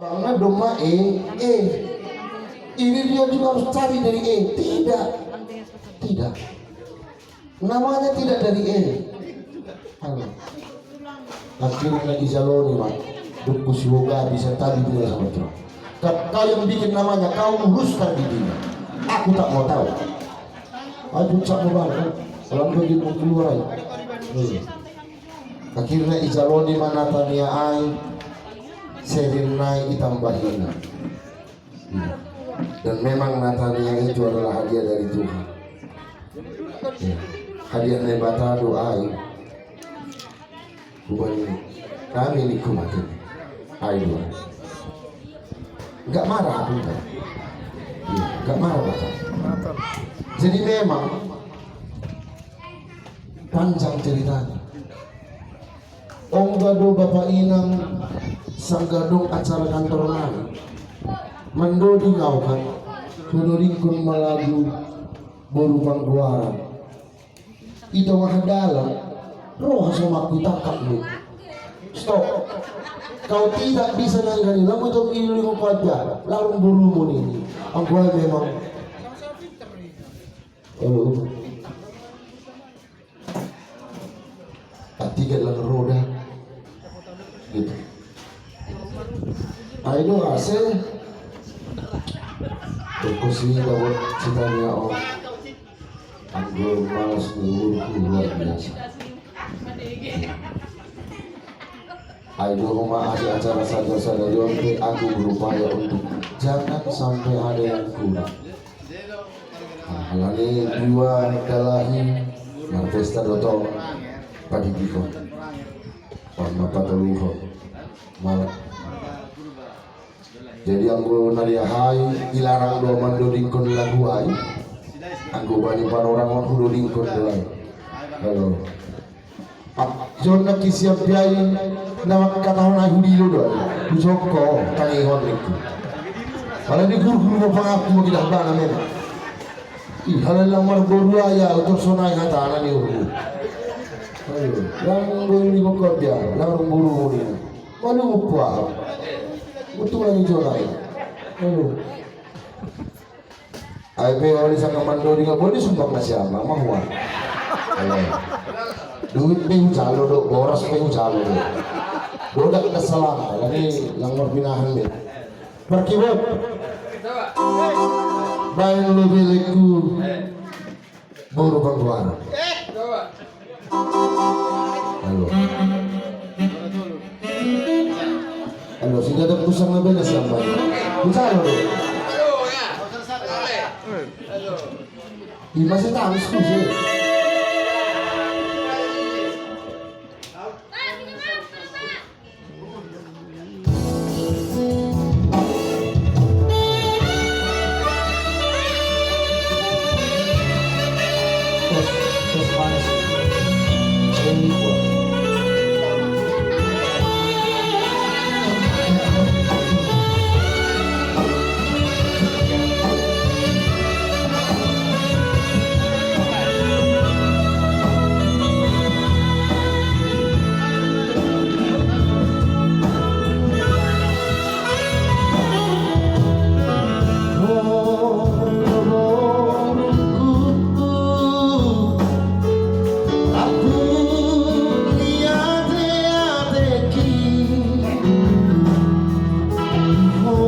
Karena domba ini dia juga harus cari dari tidak namanya tidak dari akhirnya Izaloni mak duku siwoga bisa tadi bila sama tu kau yang bikin namanya kau uruskan dirinya, aku tak mau tahu. Aduh cak mau banget kalau begini mau keluar akhirnya Izaloni manatania ai serinai ditambahin dan memang Natania itu adalah hadiah dari Tuhan. Hadiah nebata doa bukan kami nikmati doa nggak marah aku nggak marah bapak. Jadi memang panjang ceritanya. Gado Bapak Inang sanggadong acara kantor nami mendodi kau kan kunuringkun malagu boru pangguaran itu mahadalan roh sama aku tangkap lu stop kau tidak bisa nangani lalu itu ilu aja larung burumu ini aku memang tiga dalam roda gitu ayo hasil kursi dapat citanya anggur malas luar biasa. Ayo rumah ada acara saja Yonte aku berupaya untuk jangan sampai ada yang kurang. Halani dua dalahi Marpesta Dotong Padi Biko Warna Pataluho Malam. Jadi anggo nariahai dilarang dua mando dingkon laguai anggo banyak orang hudo dingkon doai halo zona kisiap biai nama katahon aku dilo doai usoko tanihon itu kalau di guru pengaku mau tidak bana memang halal lamar berdua ya untuk sonai kata anak ni uru ayo yang boleh bekerja larang buru ini malu upah betul lagi jualan. Ayo oleh sang mandori nggak boleh sumbang nasi ama mahwa. Duit pengu calo dok, boros pengu calo dok. Dodak kesalah, ini langgar pinahan deh. Berkibat. Baik lebih leku buru bangkuan. Halo. Halo, sudah ada pusang na belas yang banyak. Bicara dong. Masih tahu sih. Oh